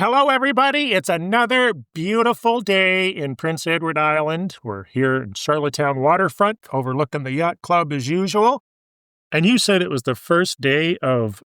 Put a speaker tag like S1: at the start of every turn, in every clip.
S1: Hello, everybody. It's another beautiful day in Prince Edward Island. We're here in Charlottetown waterfront, overlooking the yacht club as usual. And you said it was the first day of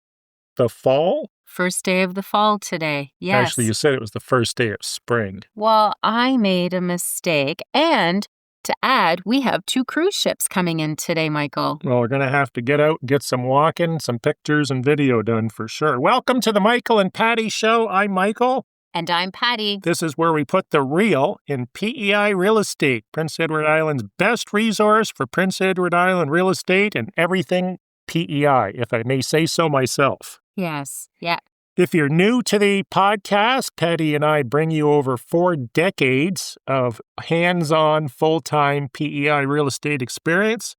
S1: the fall?
S2: First day of the fall today, yes.
S1: Actually, you said it was the first day of spring.
S2: Well, I made a mistake. And to add, we have 2 cruise ships coming in today, Michael.
S1: Well, we're going to have to get out and get some walking, some pictures and video done for sure. Welcome to the Michael and Patty Show. I'm Michael.
S2: And I'm Patty.
S1: This is where we put the real in PEI real estate, Prince Edward Island's best resource for Prince Edward Island real estate and everything PEI, if I may say so myself.
S2: Yes, yeah.
S1: If you're new to the podcast, Patty and I bring you over 4 decades of hands-on, full-time PEI real estate experience,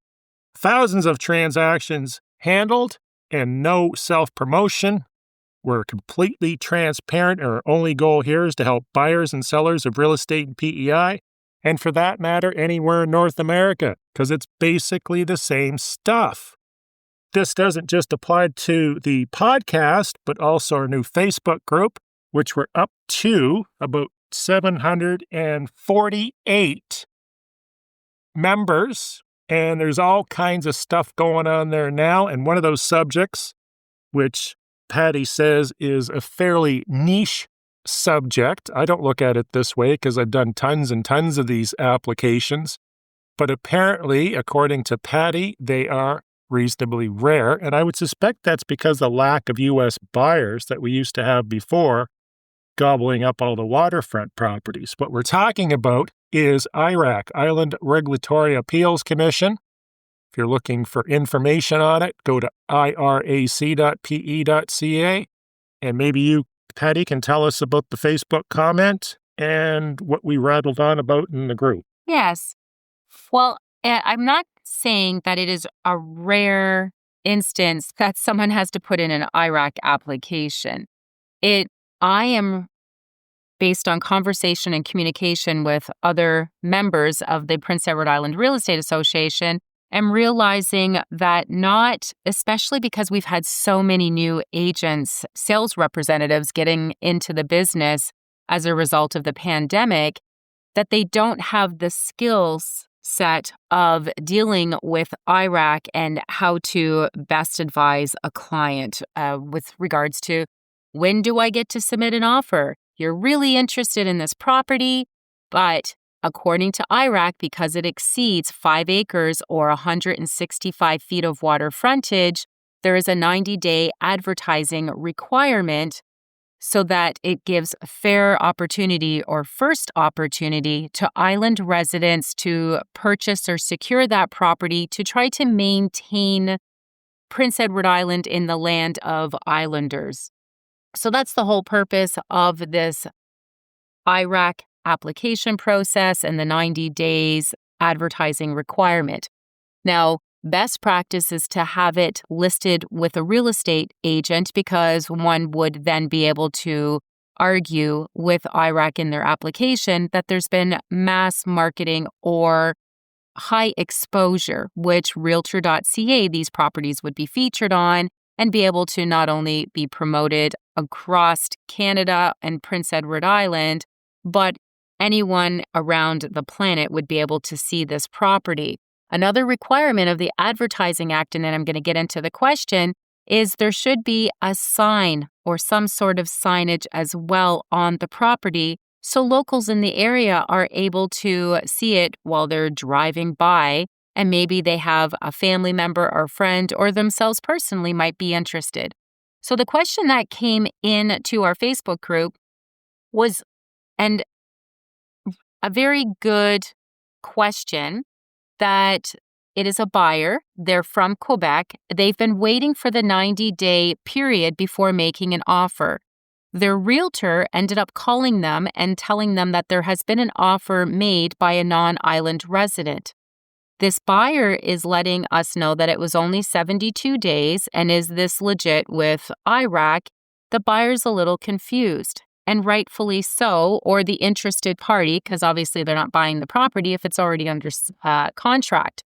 S1: thousands of transactions handled, and no self-promotion. We're completely transparent. Our only goal here is to help buyers and sellers of real estate in PEI, and for that matter, anywhere in North America, because it's basically the same stuff. This doesn't just apply to the podcast, but also our new Facebook group, which we're up to about 748 members. And there's all kinds of stuff going on there now. And one of those subjects, which Patty says is a fairly niche subject. I don't look at it this way because I've done tons and tons of these applications. But apparently, according to Patty, they are reasonably rare, and I would suspect that's because the lack of U.S. buyers that we used to have before gobbling up all the waterfront properties. What we're talking about is IRAC, Island Regulatory Appeals Commission. If you're looking for information on it, go to irac.pe.ca, and maybe you, Patty, can tell us about the Facebook comment and what we rattled on about in the group.
S2: Yes. Well, I'm not saying that it is a rare instance that someone has to put in an IRAC application. I am, based on conversation and communication with other members of the Prince Edward Island Real Estate Association, am realizing that not, especially because we've had so many new agents, sales representatives getting into the business as a result of the pandemic, that they don't have the skills set of dealing with IRAC and how to best advise a client with regards to when do I get to submit an offer? You're really interested in this property, but according to IRAC, because it exceeds 5 acres or 165 feet of water frontage, there is a 90-day advertising requirement so that it gives fair opportunity or first opportunity to island residents to purchase or secure that property to try to maintain Prince Edward Island in the land of islanders. So that's the whole purpose of this IRAC application process and the 90 days advertising requirement. Now, best practice is to have it listed with a real estate agent because one would then be able to argue with IRAC in their application that there's been mass marketing or high exposure, which Realtor.ca, these properties would be featured on and be able to not only be promoted across Canada and Prince Edward Island, but anyone around the planet would be able to see this property. Another requirement of the Advertising Act, and then I'm going to get into the question, is there should be a sign or some sort of signage as well on the property so locals in the area are able to see it while they're driving by, and maybe they have a family member or friend or themselves personally might be interested. So the question that came in to our Facebook group was, and a very good question, that it is a buyer. They're from Quebec. They've been waiting for the 90-day period before making an offer. Their realtor ended up calling them and telling them that there has been an offer made by a non-island resident. This buyer is letting us know that it was only 72 days, and is this legit with IRAC? The buyer's a little confused, and rightfully so, or the interested party, because obviously they're not buying the property if it's already under contract.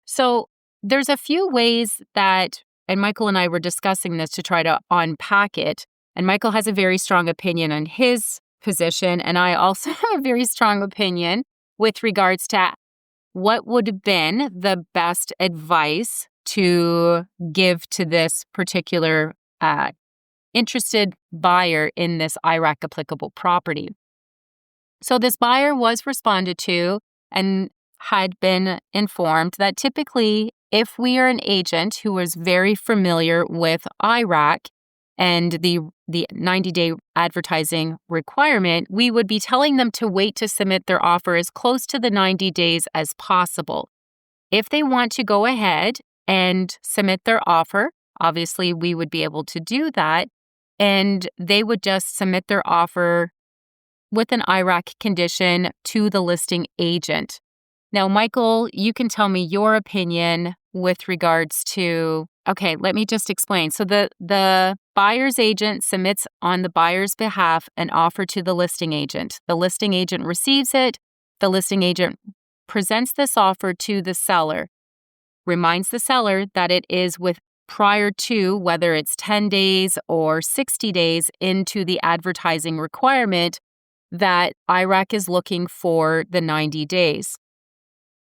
S2: So there's a few ways that, and Michael and I were discussing this to try to unpack it, And Michael has a very strong opinion on his position. And I also have a very strong opinion with regards to what would have been the best advice to give to this particular interested buyer in this IRAC applicable property. So this buyer was responded to and had been informed that typically if we are an agent who is very familiar with IRAC and the 90-day advertising requirement, we would be telling them to wait to submit their offer as close to the 90 days as possible. If they want to go ahead and submit their offer, obviously we would be able to do that, and they would just submit their offer with an IRAC condition to the listing agent. Now, Michael, you can tell me your opinion with regards to, okay, let me just explain. So the buyer's agent submits on the buyer's behalf an offer to the listing agent. The listing agent receives it. The listing agent presents this offer to the seller, reminds the seller that it is with prior to, whether it's 10 days or 60 days into the advertising requirement, that IRAC is looking for the 90 days.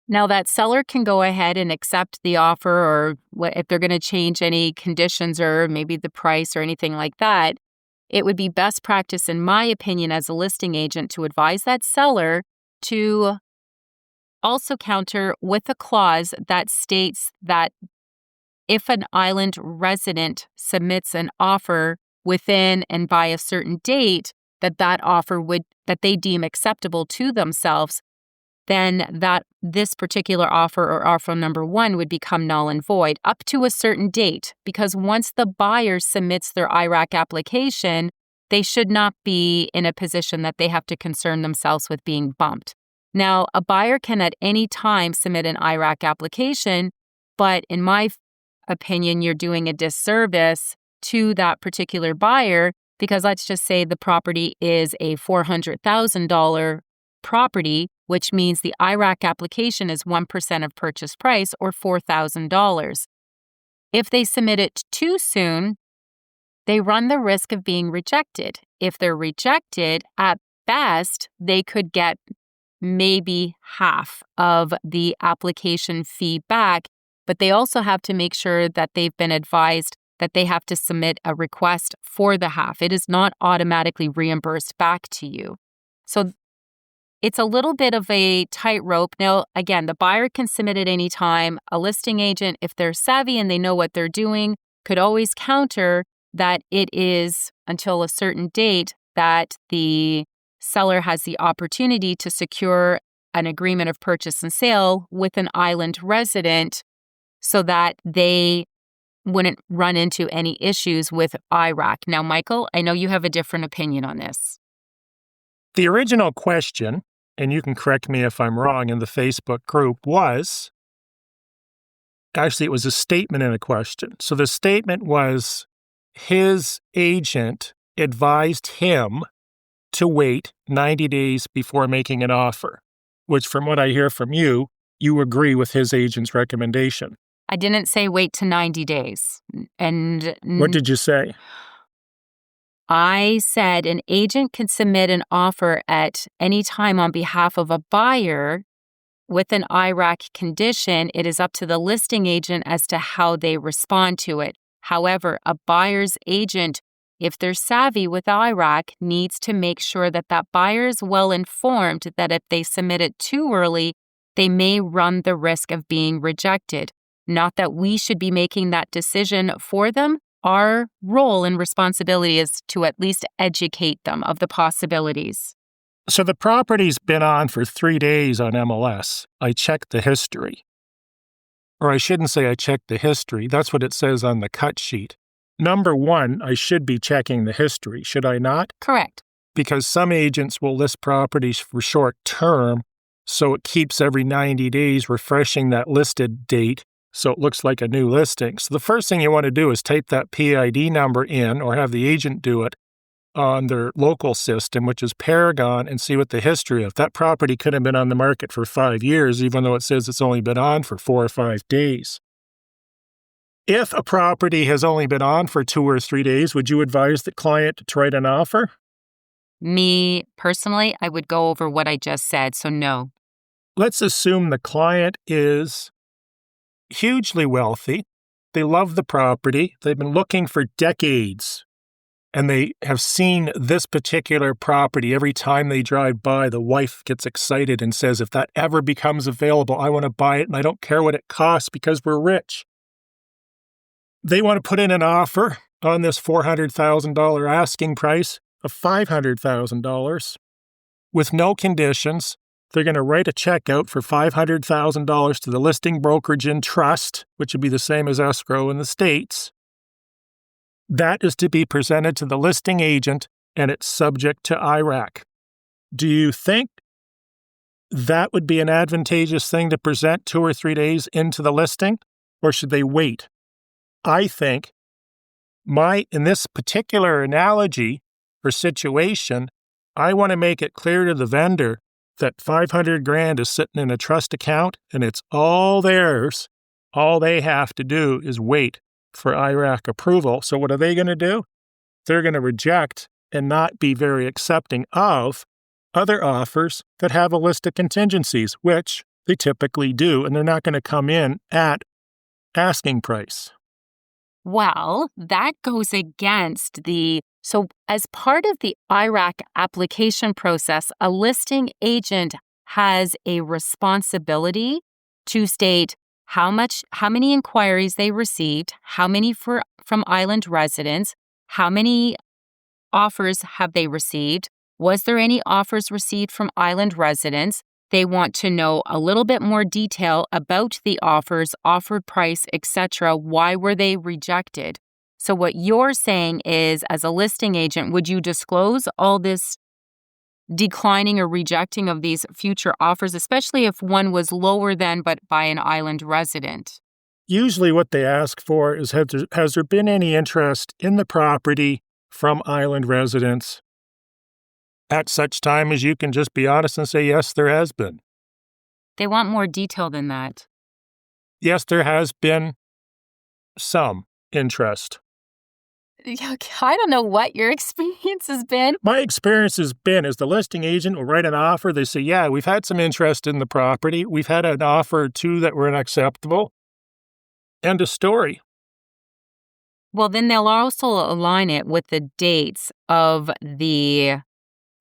S2: Now, that seller can go ahead and accept the offer, or if they're going to change any conditions or maybe the price or anything like that, it would be best practice, in my opinion, as a listing agent to advise that seller to also counter with a clause that states that if an island resident submits an offer within and by a certain date, that offer that they deem acceptable to themselves, then that this particular offer or offer number one would become null and void up to a certain date, because once the buyer submits their IRAC application, they should not be in a position that they have to concern themselves with being bumped. Now, a buyer can at any time submit an IRAC application, but in my opinion, you're doing a disservice to that particular buyer, because let's just say the property is a $400,000 property, which means the IRAC application is 1% of purchase price or $4,000. If they submit it too soon, they run the risk of being rejected. If they're rejected, at best, they could get maybe half of the application fee back, but they also have to make sure that they've been advised that they have to submit a request for the half. It is not automatically reimbursed back to you. So it's a little bit of a tightrope. Now, again, the buyer can submit at any time. A listing agent, if they're savvy and they know what they're doing, could always counter that it is until a certain date that the seller has the opportunity to secure an agreement of purchase and sale with an island resident so that they wouldn't run into any issues with IRAC. Now, Michael, I know you have a different opinion on this.
S1: The original question, and you can correct me if I'm wrong, in the Facebook group was, actually, it was a statement and a question. So the statement was his agent advised him to wait 90 days before making an offer, which from what I hear from you, you agree with his agent's recommendation.
S2: I didn't say wait to 90 days. And
S1: what did you say?
S2: I said an agent can submit an offer at any time on behalf of a buyer with an IRAC condition. It is up to the listing agent as to how they respond to it. However, a buyer's agent, if they're savvy with IRAC, needs to make sure that that buyer is well informed that if they submit it too early, they may run the risk of being rejected. Not that we should be making that decision for them. Our role and responsibility is to at least educate them of the possibilities.
S1: So the property's been on for 3 days on MLS. I checked the history. Or I shouldn't say I checked the history. That's what it says on the cut sheet. Number one, I should be checking the history, should I not?
S2: Correct.
S1: Because some agents will list properties for short term, so it keeps every 90 days refreshing that listed date, so it looks like a new listing. So the first thing you want to do is type that PID number in, or have the agent do it on their local system, which is Paragon, and see what the history of. That property could have been on the market for 5 years, even though it says it's only been on for 4 or 5 days. If a property has only been on for 2 or 3 days, would you advise the client to write an offer?
S2: Me, personally, I would go over what I just said, so no.
S1: Let's assume the client is hugely wealthy. They love the property. They've been looking for decades, and they have seen this particular property. Every time they drive by, the wife gets excited and says, if that ever becomes available, I want to buy it, and I don't care what it costs because we're rich. They want to put in an offer on this $400,000 asking price of $500,000 with no conditions. They're going to write a check out for $500,000 to the listing brokerage in trust, which would be the same as escrow in the States. That is to be presented to the listing agent, and it's subject to IRAC. Do you think that would be an advantageous thing to present 2 or 3 days into the listing, or should they wait? I think in this particular analogy or situation, I want to make it clear to the vendor that $500,000 is sitting in a trust account and it's all theirs. All they have to do is wait for IRAC approval. So what are they going to do? They're going to reject and not be very accepting of other offers that have a list of contingencies, which they typically do, and they're not going to come in at asking price.
S2: Well, that goes against so as part of the IRAC application process, a listing agent has a responsibility to state how many inquiries they received, how many from island residents, how many offers have they received, was there any offers received from island residents. They want to know a little bit more detail about the offers, offered price, etc. Why were they rejected? So what you're saying is, as a listing agent, would you disclose all this declining or rejecting of these future offers, especially if one was lower than but by an island resident?
S1: Usually what they ask for is, has there been any interest in the property from island residents? At such time as you can just be honest and say, yes, there has been.
S2: They want more detail than that.
S1: Yes, there has been some interest.
S2: I don't know what your experience has been.
S1: My experience has been is the listing agent will write an offer. They say, yeah, we've had some interest in the property. We've had an offer or two that were unacceptable. End of story.
S2: Well, then they'll also align it with the dates of the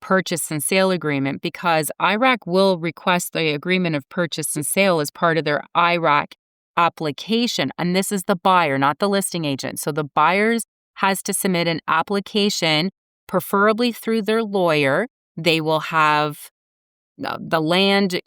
S2: purchase and sale agreement, because IRAC will request the agreement of purchase and sale as part of their IRAC application. And this is the buyer, not the listing agent. So the buyer has to submit an application, preferably through their lawyer. They will have the land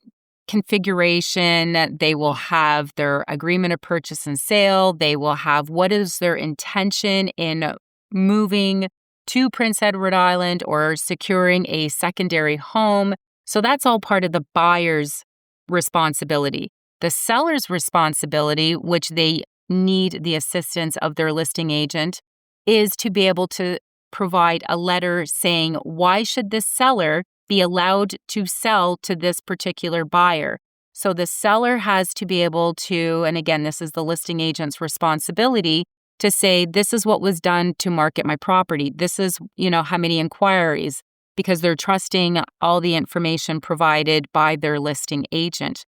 S2: configuration. They will have their agreement of purchase and sale. They will have what is their intention in moving to Prince Edward Island or securing a secondary home. So that's all part of the buyer's responsibility. The seller's responsibility, which they need the assistance of their listing agent, is to be able to provide a letter saying, why should this seller be allowed to sell to this particular buyer? So the seller has to be able to, and again, this is the listing agent's responsibility, to say, this is what was done to market my property. This is, how many inquiries, because they're trusting all the information provided by their listing agent.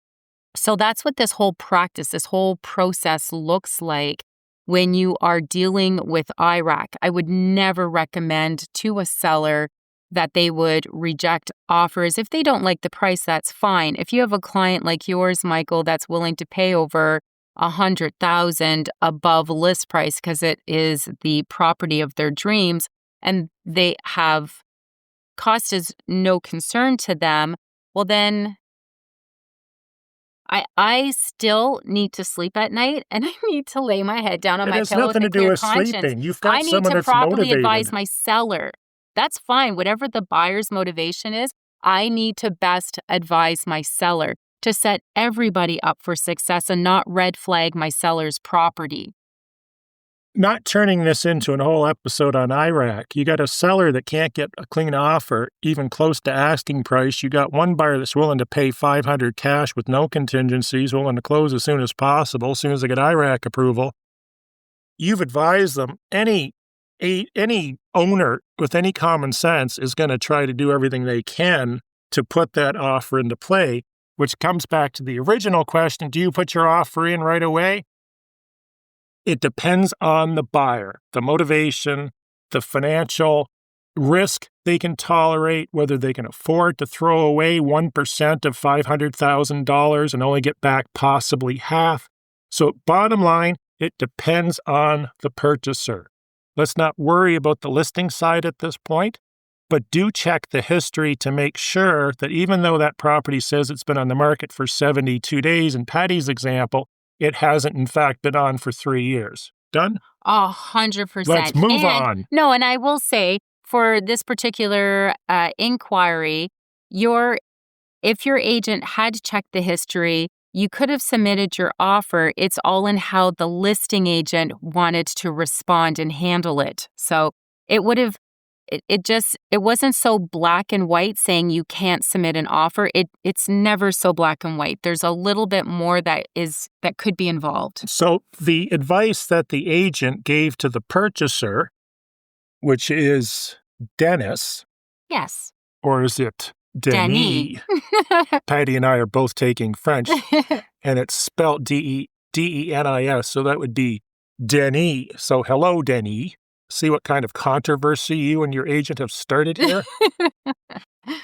S2: So that's what this whole process looks like when you are dealing with IRAC. I would never recommend to a seller that they would reject offers. If they don't like the price, that's fine. If you have a client like yours, Michael, that's willing to pay over $100,000 above list price because it is the property of their dreams, and they have cost is no concern to them, well then I still need to sleep at night, and I need to lay my head down on my pillow with a clear conscience.
S1: Sleeping. You've got
S2: I need
S1: someone
S2: to
S1: that's
S2: properly
S1: motivated.
S2: advise my seller. That's fine. Whatever the buyer's motivation is, I need to best advise my seller to set everybody up for success and not red flag my seller's property.
S1: Not turning this into an whole episode on IRAC. You got a seller that can't get a clean offer, even close to asking price. You got one buyer that's willing to pay $500 cash with no contingencies, willing to close as soon as possible, as soon as they get IRAC approval. you've advised them, any owner with any common sense is going to try to do everything they can to put that offer into play, which comes back to the original question, do you put your offer in right away? It depends on the buyer, the motivation, the financial risk they can tolerate, whether they can afford to throw away 1% of $500,000 and only get back possibly half. So bottom line, it depends on the purchaser. Let's not worry about the listing side at this point, but do check the history to make sure that even though that property says it's been on the market for 72 days, in Patty's example, it hasn't in fact been on for 3 years. Done?
S2: 100%.
S1: Let's move on.
S2: No, and I will say for this particular inquiry, if your agent had checked the history, you could have submitted your offer. It's all in how the listing agent wanted to respond and handle it. So it would have, it wasn't so black and white saying you can't submit an offer. It's never so black and white. There's a little bit more that could be involved.
S1: So the advice that the agent gave to the purchaser, which is Dennis.
S2: Yes.
S1: Or is it Denis? Patty and I are both taking French, and it's spelled Denis, so that would be Denis. So hello, Denis. See what kind of controversy you and your agent have started here?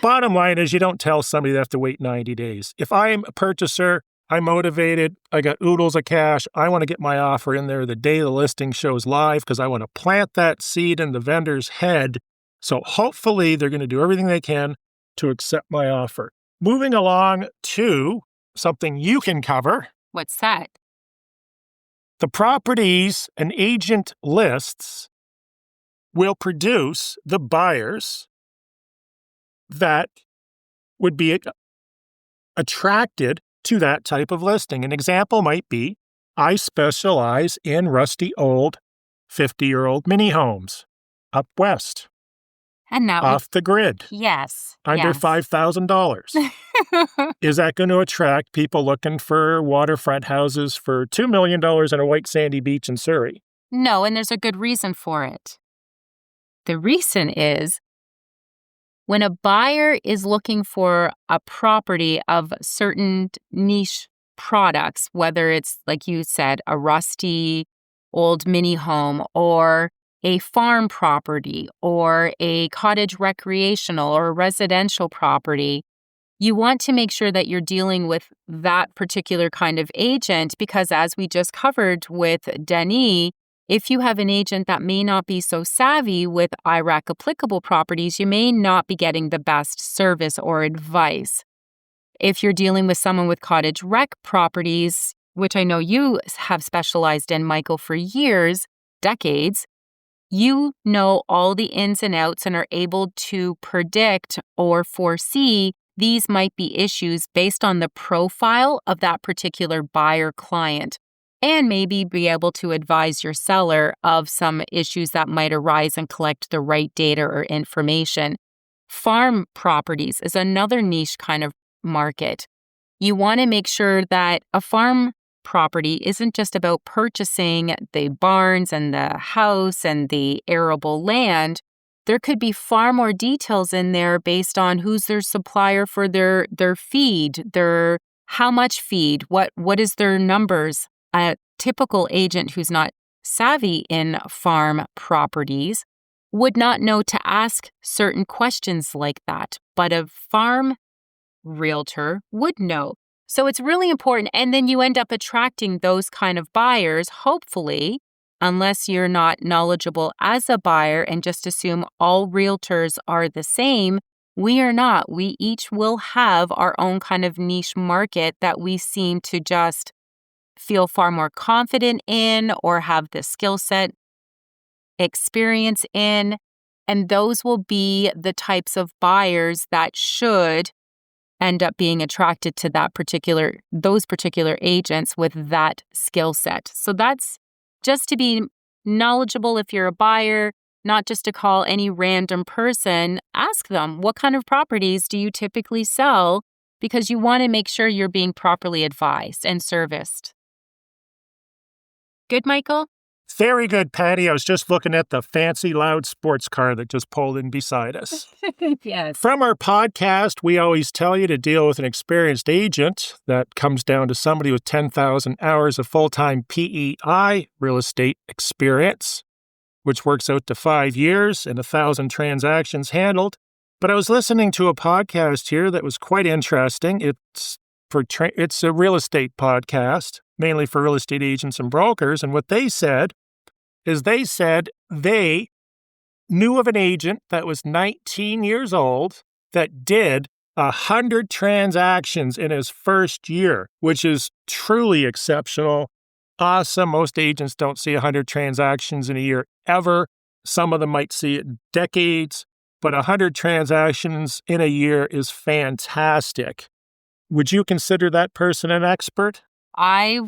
S1: Bottom line is you don't tell somebody they have to wait 90 days. If I'm a purchaser, I'm motivated, I got oodles of cash, I want to get my offer in there the day the listing shows live because I want to plant that seed in the vendor's head. So hopefully they're going to do everything they can to accept my offer. Moving along to something you can cover.
S2: What's that?
S1: The properties an agent lists will produce the buyers that would be attracted to that type of listing. An example might be, I specialize in rusty old 50-year-old mini homes up west.
S2: And that
S1: off the grid.
S2: Yes.
S1: Under $5,000. Is that going to attract people looking for waterfront houses for $2 million on a white sandy beach in Surrey?
S2: No, and there's a good reason for it. The reason is when a buyer is looking for a property of certain niche products, whether it's, like you said, a rusty old mini home or a farm property or a cottage recreational or a residential property, you want to make sure that you're dealing with that particular kind of agent because, as we just covered with Denis, if you have an agent that may not be so savvy with IRAC applicable properties, you may not be getting the best service or advice. If you're dealing with someone with cottage rec properties, which I know you have specialized in, Michael, for years, decades, you know all the ins and outs and are able to predict or foresee these might be issues based on the profile of that particular buyer client, and maybe be able to advise your seller of some issues that might arise and collect the right data or information. Farm properties is another niche kind of market. You want to make sure that a farm property isn't just about purchasing the barns and the house and the arable land. There could be far more details in there based on who's their supplier for their feed, their how much feed, what is their numbers. A typical agent who's not savvy in farm properties would not know to ask certain questions like that, but a farm realtor would know. So it's really important. And then you end up attracting those kind of buyers, hopefully, unless you're not knowledgeable as a buyer and just assume all realtors are the same. We are not. We each will have our own kind of niche market that we seem to just feel far more confident in or have the skill set, experience in. And those will be the types of buyers that should end up being attracted to those particular agents with that skill set. So that's just to be knowledgeable if you're a buyer, not just to call any random person. Ask them, what kind of properties do you typically sell? Because you want to make sure you're being properly advised and serviced. Good, Michael?
S1: Very good, Patty. I was just looking at the fancy, loud sports car that just pulled in beside us.
S2: Yes.
S1: From our podcast, we always tell you to deal with an experienced agent. That comes down to somebody with 10,000 hours of full-time PEI real estate experience, which works out to 5 years and 1,000 transactions handled. But I was listening to a podcast here that was quite interesting. It's a real estate podcast, mainly for real estate agents and brokers. And what they said is they knew of an agent that was 19 years old that did 100 transactions in his first year, which is truly exceptional. Awesome. Most agents don't see 100 transactions in a year ever. Some of them might see it in decades, but 100 transactions in a year is fantastic. Would you consider that person an expert?
S2: I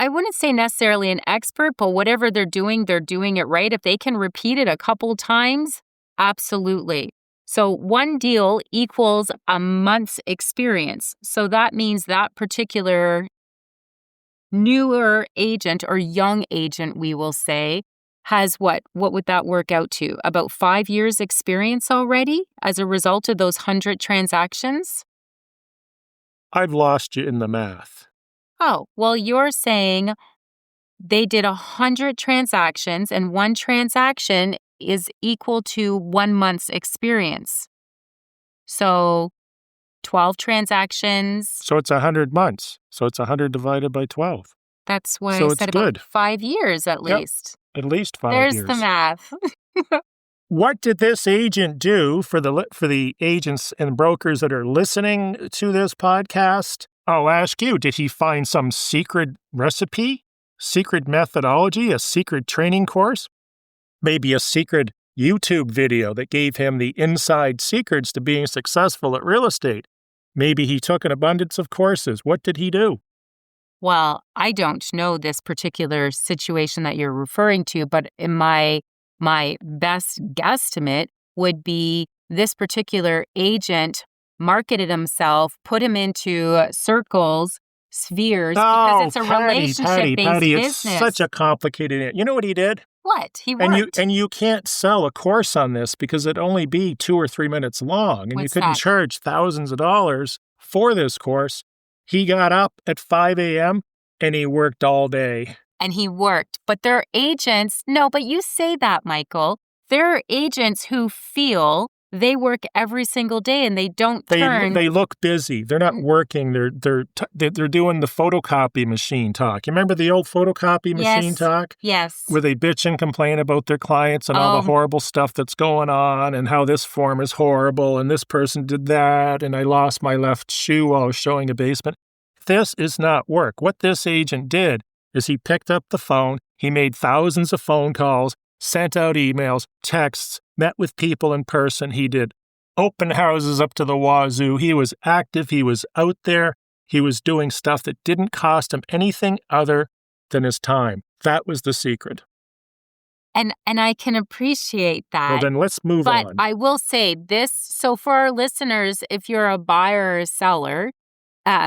S2: wouldn't say necessarily an expert, but whatever they're doing it right. If they can repeat it a couple times, absolutely. So one deal equals a month's experience. So that means that particular newer agent or young agent, we will say, has what would that work out to? About 5 years experience already as a result of those 100 transactions?
S1: I've lost you in the math.
S2: Oh, well, you're saying they did 100 transactions and one transaction is equal to 1 month's experience. So 12 transactions.
S1: So it's 100 months. So it's 100 divided by 12.
S2: That's why
S1: So
S2: I
S1: it's
S2: said
S1: good.
S2: about 5 years at
S1: Yep.
S2: least.
S1: At least 5
S2: There's
S1: years.
S2: the math.
S1: What did this agent do for the agents and brokers that are listening to this podcast? I'll ask you, did he find some secret recipe, secret methodology, a secret training course? Maybe a secret YouTube video that gave him the inside secrets to being successful at real estate? Maybe he took an abundance of courses. What did he do?
S2: Well, I don't know this particular situation that you're referring to, but in my best guesstimate would be this particular agent marketed himself, put him into circles, spheres, because it's a relationship-based
S1: Patty,
S2: business.
S1: it's such a complicated. You know what he did?
S2: What? He worked.
S1: And you can't sell a course on this because it'd only be 2 or 3 minutes long, and you
S2: What's
S1: couldn't
S2: that?
S1: charge thousands of dollars for this course. He got up at 5 a.m. and he worked all day.
S2: And he worked. But there are agents. No, but you say that, Michael. There are agents who feel they work every single day and they don't turn.
S1: They look busy. They're not working. They're doing the photocopy machine talk. You remember the old photocopy machine talk?
S2: Yes.
S1: Where they bitch and complain about their clients and all the horrible stuff that's going on and how this form is horrible and this person did that and I lost my left shoe while I was showing a basement. This is not work. What this agent did is he picked up the phone, he made thousands of phone calls, sent out emails, texts, met with people in person. He did open houses up to the wazoo. He was active. He was out there. He was doing stuff that didn't cost him anything other than his time. That was the secret.
S2: And I can appreciate that.
S1: Well, then let's move on.
S2: But I will say this. So for our listeners, if you're a buyer or a seller,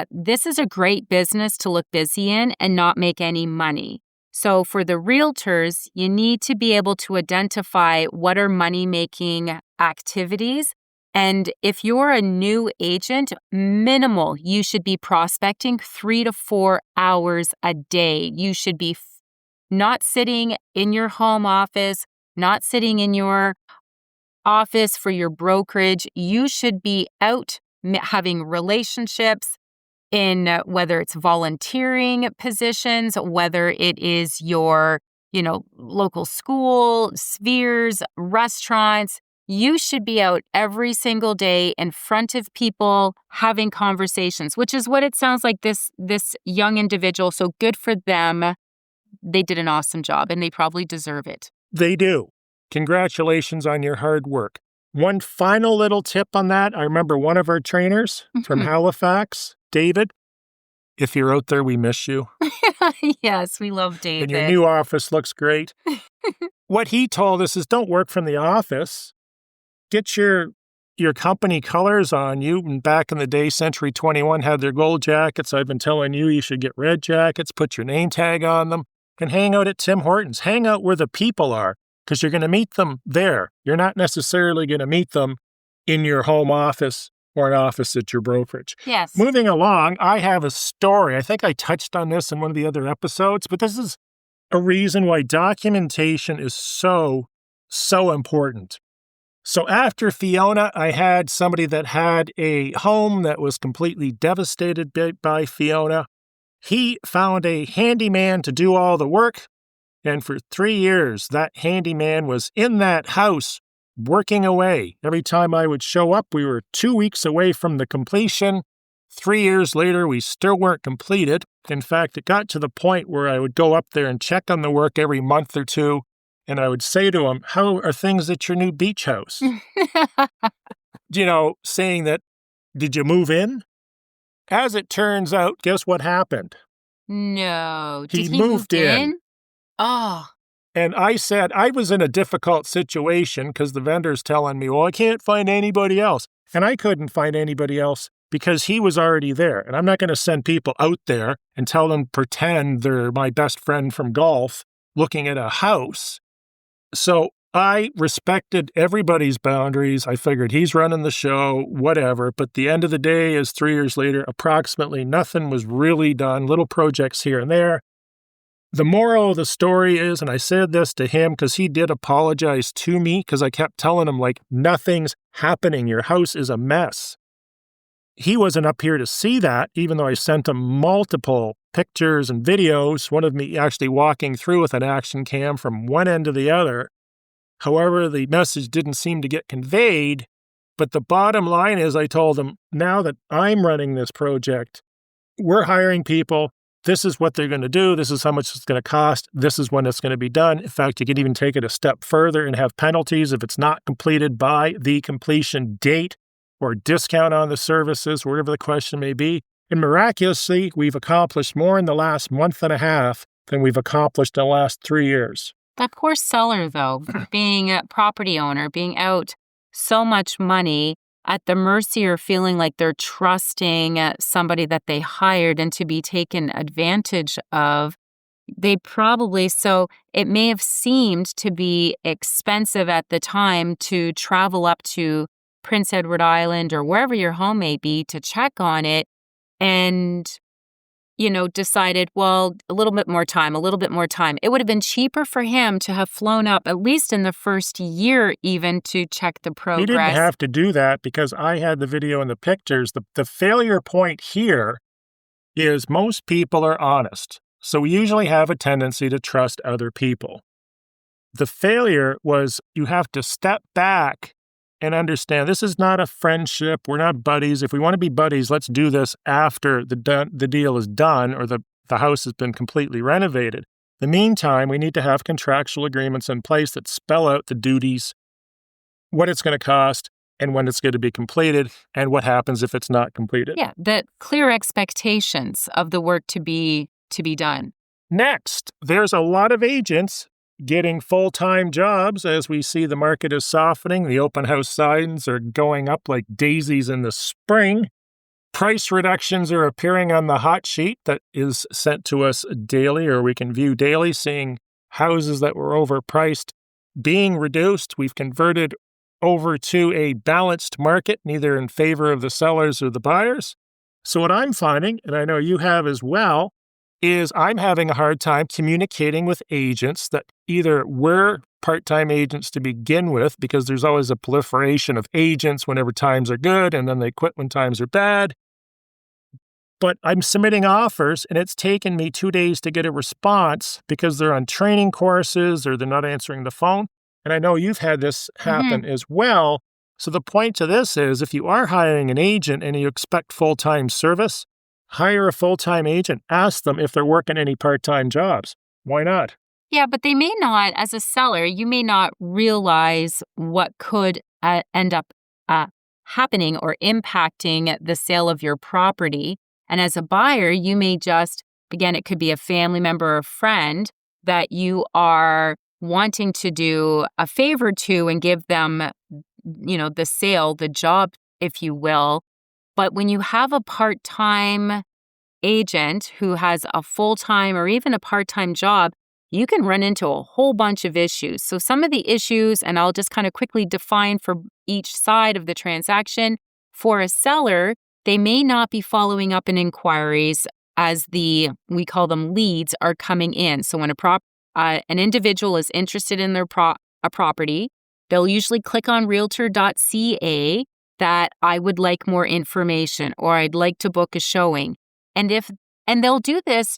S2: this is a great business to look busy in and not make any money. So for the realtors, you need to be able to identify what are money-making activities. And if you're a new agent, minimal, you should be prospecting 3 to 4 hours a day. You should be not sitting in your home office, not sitting in your office for your brokerage. You should be out having relationships, in whether it's volunteering positions, whether it is your, local school, spheres, restaurants. You should be out every single day in front of people having conversations, which is what it sounds like this young individual. So good for them. They did an awesome job and they probably deserve it.
S1: They do. Congratulations on your hard work. One final little tip on that. I remember one of our trainers from Halifax, David. If you're out there, we miss you.
S2: Yes, we love David.
S1: And your new office looks great. What he told us is don't work from the office. Get your company colors on you. And back in the day, Century 21 had their gold jackets. I've been telling you should get red jackets, put your name tag on them. and hang out at Tim Hortons. Hang out where the people are, because you're going to meet them there. You're not necessarily going to meet them in your home office or an office at your brokerage.
S2: Yes.
S1: Moving along, I have a story. I think I touched on this in one of the other episodes, but this is a reason why documentation is so important. So after Fiona, I had somebody that had a home that was completely devastated by Fiona. He found a handyman to do all the work, and for 3 years, that handyman was in that house working away. Every time I would show up, we were 2 weeks away from the completion. 3 years later, we still weren't completed. In fact, it got to the point where I would go up there and check on the work every month or two, and I would say to him, "How are things at your new beach house?" Saying that, "Did you move in?" As it turns out, guess what happened?
S2: No.
S1: He
S2: Did he
S1: moved
S2: move
S1: in.
S2: Oh.
S1: And I said I was in a difficult situation because the vendor's telling me, "Well, I can't find anybody else." And I couldn't find anybody else because he was already there. And I'm not going to send people out there and tell them pretend they're my best friend from golf looking at a house. So I respected everybody's boundaries. I figured he's running the show, whatever. But the end of the day is 3 years later, approximately nothing was really done, little projects here and there. The moral of the story is, and I said this to him because he did apologize to me because I kept telling him, nothing's happening. Your house is a mess. He wasn't up here to see that, even though I sent him multiple pictures and videos, one of me actually walking through with an action cam from one end to the other. However, the message didn't seem to get conveyed. But the bottom line is, I told him, now that I'm running this project, we're hiring people. This is what they're going to do. This is how much it's going to cost. This is when it's going to be done. In fact, you could even take it a step further and have penalties if it's not completed by the completion date, or discount on the services, whatever the question may be. And miraculously, we've accomplished more in the last month and a half than we've accomplished in the last 3 years.
S2: That poor seller, though, being a property owner, being out so much money at the mercy or feeling like they're trusting somebody that they hired and to be taken advantage of. So it may have seemed to be expensive at the time to travel up to Prince Edward Island or wherever your home may be to check on it, and decided, well, a little bit more time. It would have been cheaper for him to have flown up, at least in the first year, even to check the progress.
S1: He didn't have to do that because I had the video and the pictures. The failure point here is most people are honest. So we usually have a tendency to trust other people. The failure was you have to step back and understand this is not a friendship. We're not buddies. If we want to be buddies, let's do this after the deal is done or the house has been completely renovated. In the meantime, we need to have contractual agreements in place that spell out the duties, what it's going to cost, and when it's going to be completed, and what happens if it's not completed.
S2: Yeah, the clear expectations of the work to be done.
S1: Next, there's a lot of agents getting full-time jobs as we see the market is softening. The open house signs are going up like daisies in the spring. Price reductions are appearing on the hot sheet that is sent to us daily, or we can view daily, seeing houses that were overpriced being reduced. We've converted over to a balanced market, neither in favor of the sellers or the buyers. So what I'm finding, and I know you have as well, is I'm having a hard time communicating with agents that either were part-time agents to begin with, because there's always a proliferation of agents whenever times are good, and then they quit when times are bad. But I'm submitting offers, and it's taken me 2 days to get a response because they're on training courses or they're not answering the phone. And I know you've had this happen as well. So the point to this is, if you are hiring an agent and you expect full-time service, hire a full-time agent. Ask them if they're working any part-time jobs. Why not?
S2: Yeah, but they may not, as a seller, you may not realize what could end up happening or impacting the sale of your property. And as a buyer, you may just, again, it could be a family member or friend that you are wanting to do a favor to and give them, the sale, the job, if you will. But when you have a part-time agent who has a full-time or even a part-time job, you can run into a whole bunch of issues. So some of the issues, and I'll just kind of quickly define for each side of the transaction. For a seller, they may not be following up in inquiries as we call them leads, are coming in. So when an individual is interested in a property, they'll usually click on realtor.ca that I would like more information or I'd like to book a showing. And they'll do this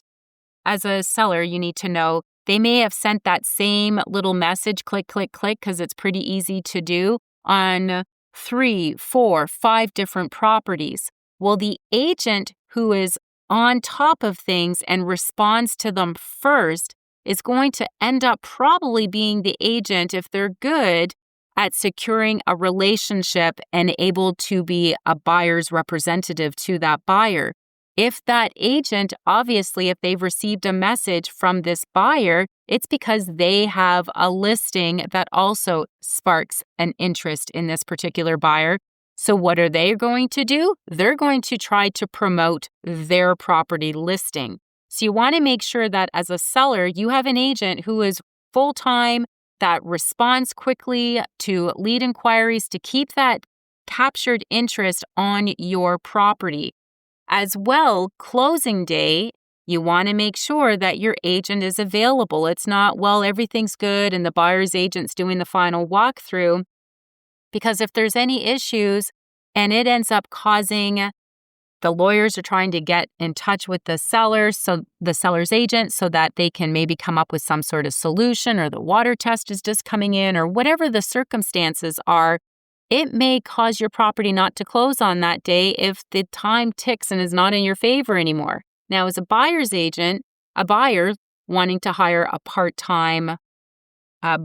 S2: as a seller, you need to know they may have sent that same little message, click, click, click, because it's pretty easy to do on 3, 4, 5 different properties. Well, the agent who is on top of things and responds to them first is going to end up probably being the agent, if they're good, at securing a relationship and able to be a buyer's representative to that buyer. If that agent, obviously, if they've received a message from this buyer, it's because they have a listing that also sparks an interest in this particular buyer. So what are they going to do? They're going to try to promote their property listing. So you want to make sure that as a seller, you have an agent who is full-time, that responds quickly to lead inquiries to keep that captured interest on your property. As well, closing day, you want to make sure that your agent is available. It's not, well, everything's good and the buyer's agent's doing the final walkthrough. Because if there's any issues and it ends up causing the lawyers are trying to get in touch with the seller, so the seller's agent, so that they can maybe come up with some sort of solution, or the water test is just coming in, or whatever the circumstances are, it may cause your property not to close on that day if the time ticks and is not in your favor anymore. Now, as a buyer's agent, a buyer wanting to hire a part-time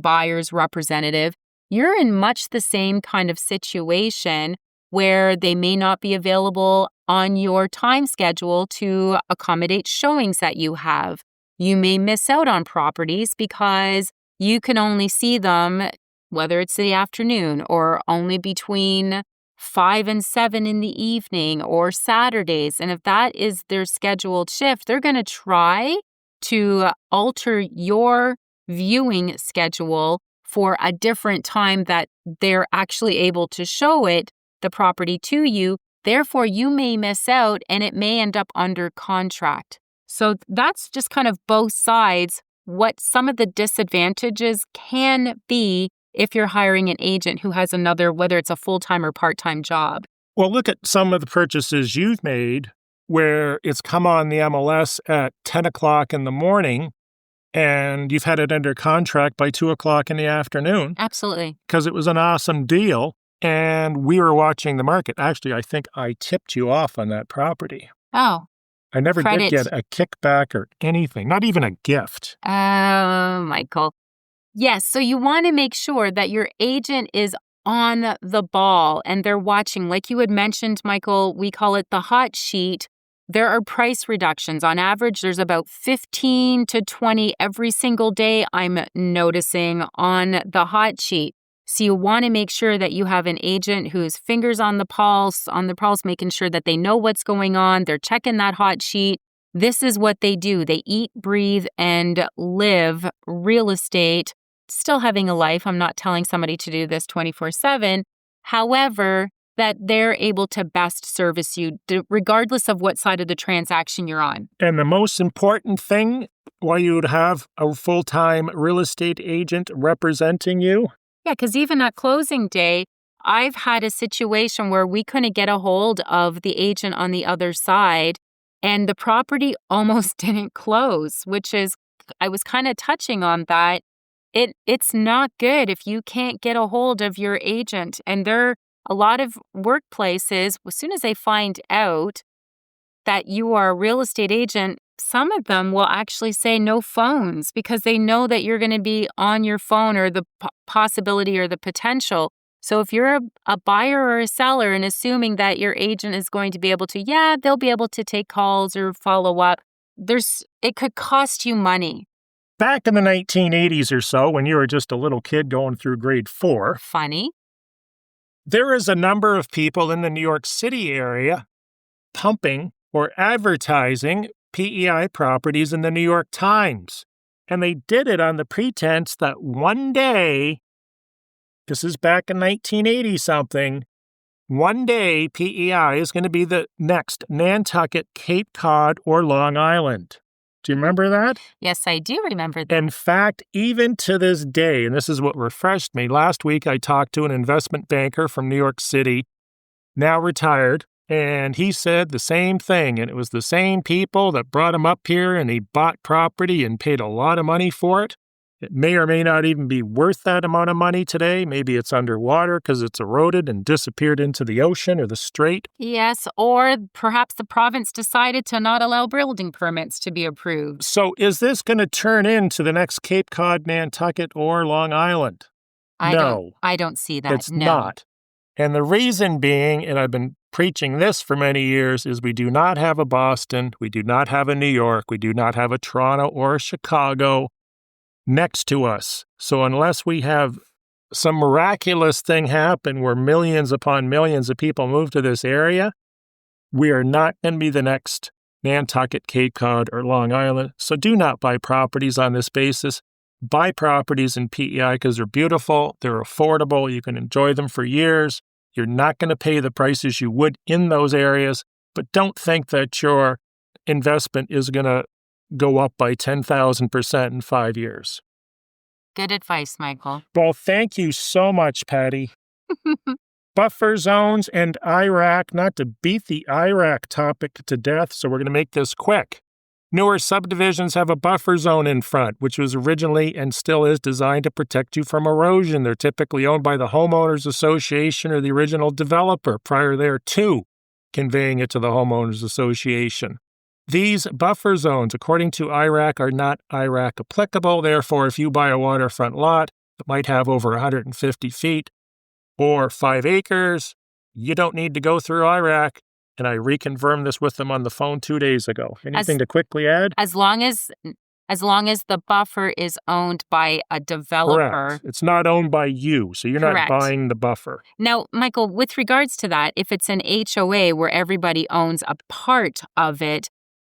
S2: buyer's representative, you're in much the same kind of situation where they may not be available on your time schedule to accommodate showings that you have. You may miss out on properties because you can only see them, whether it's the afternoon or only between 5 and 7 in the evening or Saturdays. And if that is their scheduled shift, they're going to try to alter your viewing schedule for a different time that they're actually able to show the property to you. Therefore, you may miss out and it may end up under contract. So that's just kind of both sides, what some of the disadvantages can be if you're hiring an agent who has another, whether it's a full-time or part-time job.
S1: Well, look at some of the purchases you've made where it's come on the MLS at 10 o'clock in the morning and you've had it under contract by 2 o'clock in the afternoon.
S2: Absolutely.
S1: Because it was an awesome deal. And we were watching the market. Actually, I think I tipped you off on that property.
S2: Oh.
S1: I never
S2: Credit.
S1: did get a kickback or anything, not even a gift.
S2: Oh, Michael. Yes, so you want to make sure that your agent is on the ball and they're watching. Like you had mentioned, Michael, we call it the hot sheet. There are price reductions. On average, there's about 15 to 20 every single day I'm noticing on the hot sheet. So you want to make sure that you have an agent whose fingers on the pulse, making sure that they know what's going on. They're checking that hot sheet. This is what they do. They eat, breathe, and live real estate, still having a life. I'm not telling somebody to do this 24/7. However, that they're able to best service you, regardless of what side of the transaction you're on.
S1: And the most important thing, why you would have a full-time real estate agent representing you?
S2: Yeah, because even at closing day, I've had a situation where we couldn't get a hold of the agent on the other side, and the property almost didn't close, which is, I was kind of touching on that. It's not good if you can't get a hold of your agent. And there are a lot of workplaces, as soon as they find out that you are a real estate agent, some of them will actually say no phones because they know that you're going to be on your phone, or the possibility or the potential. So if you're a buyer or a seller and assuming that your agent is going to be able to, they'll be able to take calls or follow up, it could cost you money.
S1: Back in the 1980s or so, when you were just a little kid going through grade 4.
S2: Funny.
S1: There is a number of people in the New York City area pumping or advertising PEI properties in the New York Times. And they did it on the pretense that one day, this is back in 1980 something, one day PEI is going to be the next Nantucket, Cape Cod, or Long Island. Do you remember that?
S2: Yes, I do remember that.
S1: In fact, even to this day, and this is what refreshed me, last week I talked to an investment banker from New York City, now retired, and he said the same thing, and it was the same people that brought him up here, and he bought property and paid a lot of money for it. It may or may not even be worth that amount of money today. Maybe it's underwater because it's eroded and disappeared into the ocean or the strait.
S2: Yes, or perhaps the province decided to not allow building permits to be approved.
S1: So is this going to turn into the next Cape Cod, Nantucket, or Long Island? No.
S2: I don't see that.
S1: It's
S2: No.
S1: not. And the reason being, and I've been preaching this for many years, is we do not have a Boston, we do not have a New York, we do not have a Toronto or a Chicago next to us. So unless we have some miraculous thing happen where millions upon millions of people move to this area, we are not going to be the next Nantucket, Cape Cod, or Long Island. So do not buy properties on this basis. Buy properties in PEI because they're beautiful, they're affordable, you can enjoy them for years. You're not going to pay the prices you would in those areas, but don't think that your investment is going to go up by 10,000% in 5 years.
S2: Good advice, Michael.
S1: Well, thank you so much, Patty. Buffer zones and IRAC, not to beat the IRAC topic to death, so we're going to make this quick. Newer subdivisions have a buffer zone in front, which was originally and still is designed to protect you from erosion. They're typically owned by the homeowners association or the original developer prior thereto, conveying it to the homeowners association. These buffer zones, according to IRAC, are not IRAC applicable. Therefore, if you buy a waterfront lot that might have over 150 feet or 5 acres, you don't need to go through IRAC. And I reconfirmed this with them on the phone 2 days ago. Anything to quickly add?
S2: As long as the buffer is owned by a developer.
S1: Correct. It's not owned by you, so you're
S2: Correct.
S1: not buying the buffer.
S2: Now, Michael, with regards to that, if it's an HOA where everybody owns a part of it,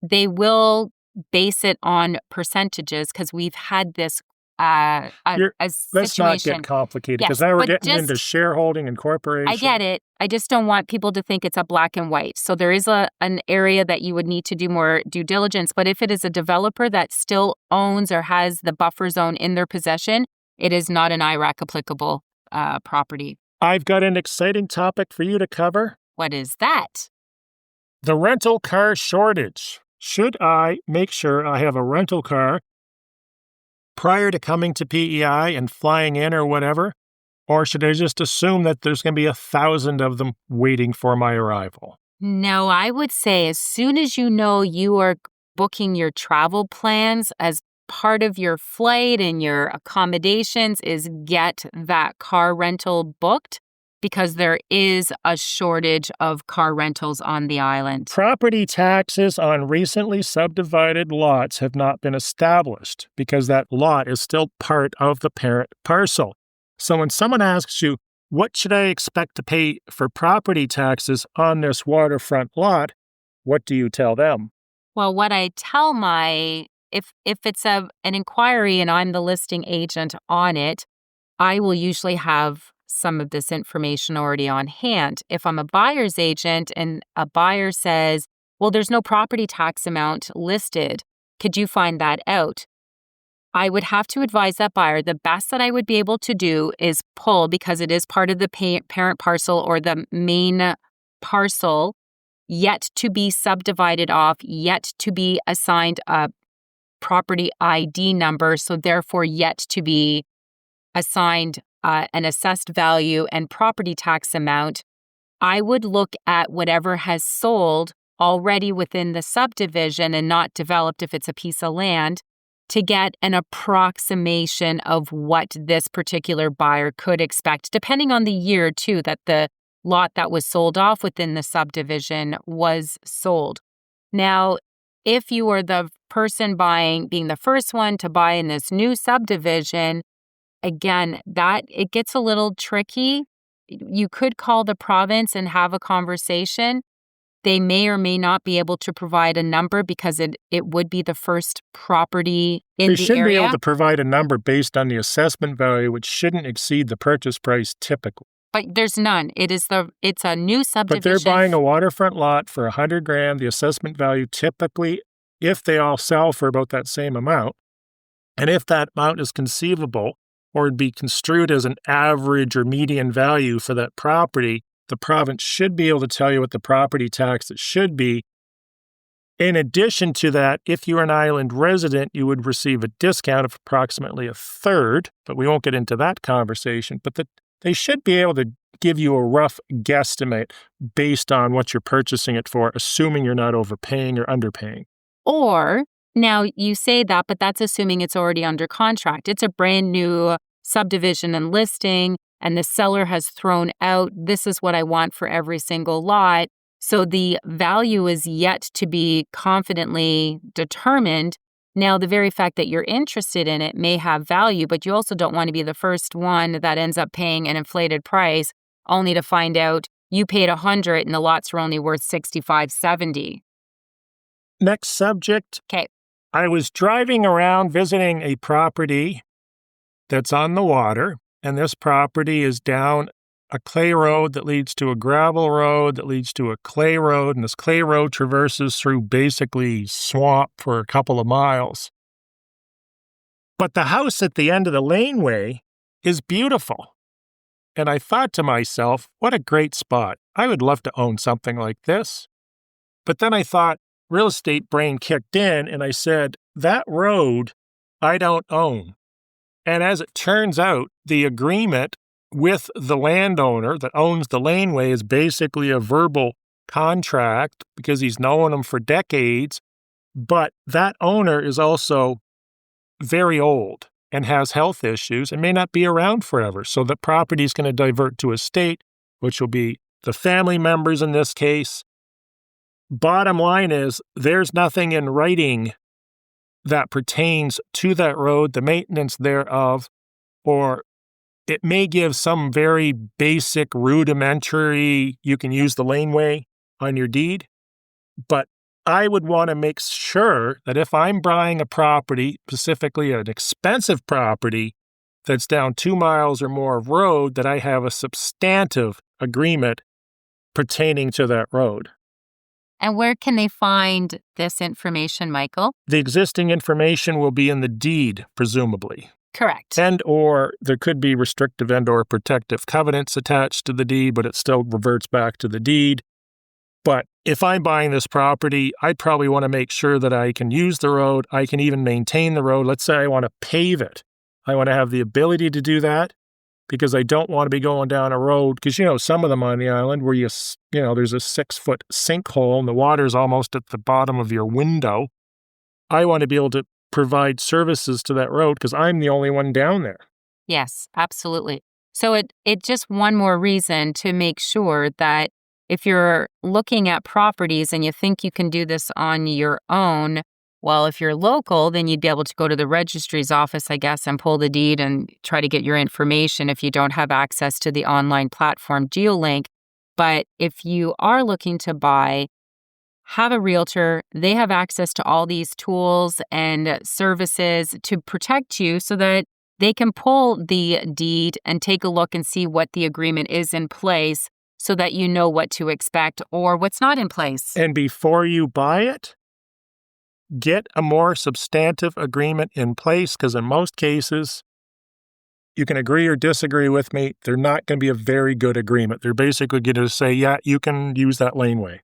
S2: they will base it on percentages because we've had this a
S1: Let's not
S2: situation.
S1: get complicated because
S2: Yes,
S1: now we're
S2: but
S1: getting into shareholding and corporation.
S2: I get it. I just don't want people to think it's a black and white. So there is an area that you would need to do more due diligence. But if it is a developer that still owns or has the buffer zone in their possession, it is not an IRAC applicable property.
S1: I've got an exciting topic for you to cover.
S2: What is that?
S1: The rental car shortage. Should I make sure I have a rental car prior to coming to PEI and flying in or whatever? Or should I just assume that there's going to be 1,000 of them waiting for my arrival?
S2: No, I would say as soon as you know you are booking your travel plans as part of your flight and your accommodations is get that car rental booked because there is a shortage of car rentals on the island.
S1: Property taxes on recently subdivided lots have not been established because that lot is still part of the parent parcel. So when someone asks you, what should I expect to pay for property taxes on this waterfront lot, what do you tell them?
S2: Well, what I tell if it's an inquiry and I'm the listing agent on it, I will usually have some of this information already on hand. If I'm a buyer's agent and a buyer says, well, there's no property tax amount listed, could you find that out? I would have to advise that buyer the best that I would be able to do is pull, because it is part of the parent parcel or the main parcel, yet to be subdivided off, yet to be assigned a property ID number, so therefore yet to be assigned an assessed value and property tax amount. I would look at whatever has sold already within the subdivision and not developed if it's a piece of land to get an approximation of what this particular buyer could expect, depending on the year, too, that the lot that was sold off within the subdivision was sold. Now, if you are the person being the first one to buy in this new subdivision, again, that it gets a little tricky. You could call the province and have a conversation. they may or may not be able to provide a number because it would be the first property in
S1: They
S2: the
S1: should be able
S2: area.
S1: to provide a number based on the assessment value, which shouldn't exceed the purchase price typically.
S2: But there's none. It's a new subdivision.
S1: But they're buying a waterfront lot for $100,000. The assessment value typically, if they all sell for about that same amount, and if that amount is conceivable or would be construed as an average or median value for that property, the province should be able to tell you what the property tax it should be. In addition to that, if you're an island resident, you would receive a discount of approximately a third, but we won't get into that conversation. But they should be able to give you a rough guesstimate based on what you're purchasing it for, assuming you're not overpaying or underpaying.
S2: Or, now you say that, but that's assuming it's already under contract. It's a brand new subdivision and listing, and the seller has thrown out, this is what I want for every single lot. So the value is yet to be confidently determined. Now, the very fact that you're interested in it may have value, but you also don't want to be the first one that ends up paying an inflated price only to find out you paid $100 and the lots were only worth $65, $70.
S1: Next subject.
S2: Okay.
S1: I was driving around visiting a property that's on the water, and this property is down a clay road that leads to a gravel road that leads to a clay road, and this clay road traverses through basically swamp for a couple of miles. But the house at the end of the laneway is beautiful. And I thought to myself, what a great spot. I would love to own something like this. But then I thought, real estate brain kicked in, and I said, that road I don't own. And as it turns out, the agreement with the landowner that owns the laneway is basically a verbal contract because he's known them for decades. But that owner is also very old and has health issues and may not be around forever. So the property is going to divert to estate, which will be the family members in this case. Bottom line is, there's nothing in writing that pertains to that road, the maintenance thereof, or it may give some very basic, rudimentary, you can use the laneway on your deed. But I would want to make sure that if I'm buying a property, specifically an expensive property that's down 2 miles or more of road, that I have a substantive agreement pertaining to that road.
S2: And where can they find this information, Michael?
S1: The existing information will be in the deed, presumably.
S2: Correct.
S1: And or there could be restrictive and or protective covenants attached to the deed, but it still reverts back to the deed. But if I'm buying this property, I'd probably want to make sure that I can use the road. I can even maintain the road. Let's say I want to pave it. I want to have the ability to do that because I don't want to be going down a road. Because, some of them on the island where there's a 6-foot sinkhole and the water's almost at the bottom of your window. I want to be able to provide services to that road because I'm the only one down there.
S2: Yes, absolutely. So it just one more reason to make sure that if you're looking at properties and you think you can do this on your own, well, if you're local, then you'd be able to go to the registry's office, I guess, and pull the deed and try to get your information if you don't have access to the online platform GeoLink. But if you are looking to buy, have a realtor. They have access to all these tools and services to protect you so that they can pull the deed and take a look and see what the agreement is in place so that you know what to expect or what's not in place.
S1: And before you buy it, get a more substantive agreement in place because in most cases, you can agree or disagree with me. They're not going to be a very good agreement. They're basically going to say, yeah, you can use that laneway.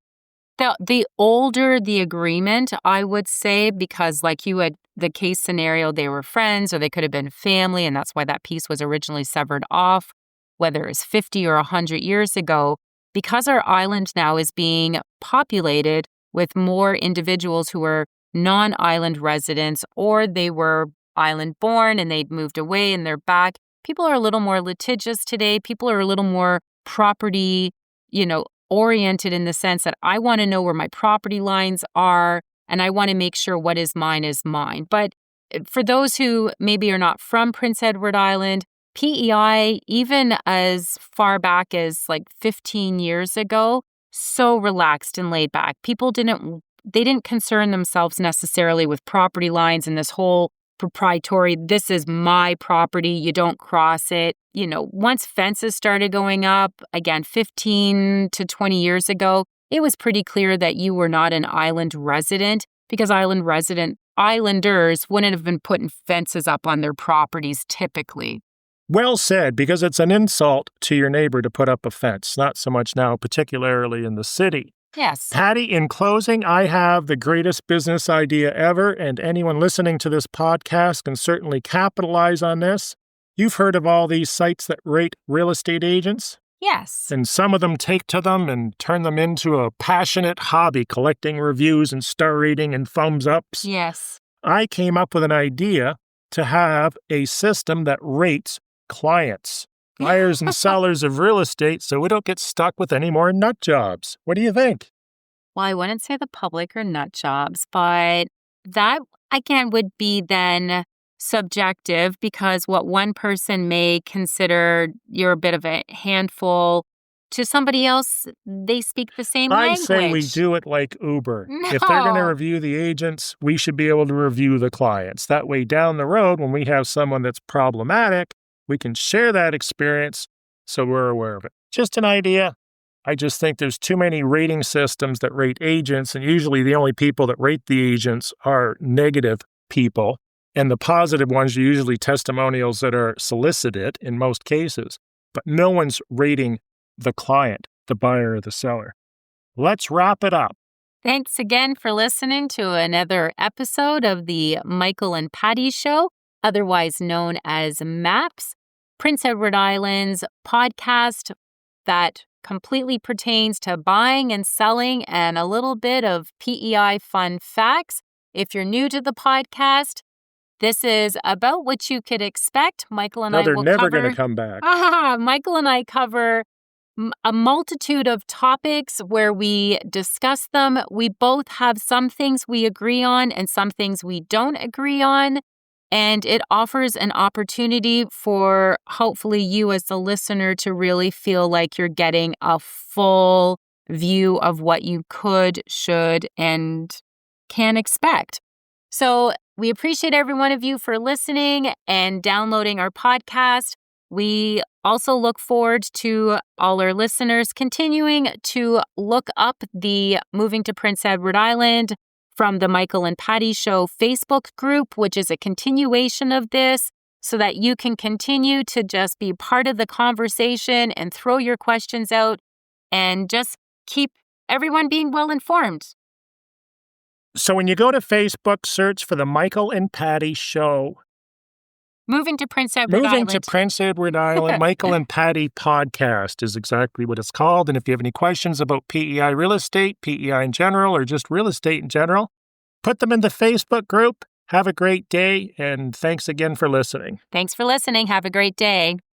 S2: The older the agreement, I would say, because like you had the case scenario, they were friends or they could have been family, and that's why that piece was originally severed off, whether it's 50 or 100 years ago, because our island now is being populated with more individuals who are non-island residents or they were island born and they'd moved away and they're back. People are a little more litigious today. People are a little more property, oriented in the sense that I want to know where my property lines are and I want to make sure what is mine. But for those who maybe are not from Prince Edward Island, PEI, even as far back as like 15 years ago, so relaxed and laid back. People didn't concern themselves necessarily with property lines and this whole proprietary, this is my property, you don't cross it. Once fences started going up, again, 15 to 20 years ago, it was pretty clear that you were not an island resident because islanders wouldn't have been putting fences up on their properties typically.
S1: Well said, because it's an insult to your neighbor to put up a fence, not so much now, particularly in the city.
S2: Yes.
S1: Patty, in closing, I have the greatest business idea ever, and anyone listening to this podcast can certainly capitalize on this. You've heard of all these sites that rate real estate agents?
S2: Yes.
S1: And some of them take to them and turn them into a passionate hobby, collecting reviews and star rating and thumbs ups.
S2: Yes.
S1: I came up with an idea to have a system that rates clients, buyers and sellers of real estate, so we don't get stuck with any more nut jobs. What do you think?
S2: Well, I wouldn't say the public are nut jobs, but that, again, would be then subjective because what one person may consider you're a bit of a handful, to somebody else, they speak the same language.
S1: I say we do it like Uber.
S2: No.
S1: If they're going to review the agents, we should be able to review the clients. That way, down the road, when we have someone that's problematic, we can share that experience so we're aware of it. Just an idea. I just think there's too many rating systems that rate agents, and usually the only people that rate the agents are negative people, and the positive ones are usually testimonials that are solicited in most cases, but no one's rating the client, the buyer or the seller. Let's wrap it up.
S2: Thanks again for listening to another episode of the Michael and Patty Show, otherwise known as MAPS, Prince Edward Island's podcast that completely pertains to buying and selling and a little bit of PEI fun facts. If you're new to the podcast, this is about what you could expect. Michael and I will cover...
S1: They're never going to come back.
S2: Michael and I cover a multitude of topics where we discuss them. We both have some things we agree on and some things we don't agree on. And it offers an opportunity for hopefully you as the listener to really feel like you're getting a full view of what you could, should, and can expect. So we appreciate every one of you for listening and downloading our podcast. We also look forward to all our listeners continuing to look up the Moving to Prince Edward Island from the Michael and Patty Show Facebook group, which is a continuation of this, so that you can continue to just be part of the conversation and throw your questions out and just keep everyone being well informed.
S1: So when you go to Facebook, search for the Michael and Patty Show.
S2: Moving to Prince Edward Island.
S1: Moving to Prince Edward Island, Michael and Patty Podcast is exactly what it's called. And if you have any questions about PEI real estate, PEI in general, or just real estate in general, put them in the Facebook group. Have a great day, and thanks again for listening.
S2: Thanks for listening. Have a great day.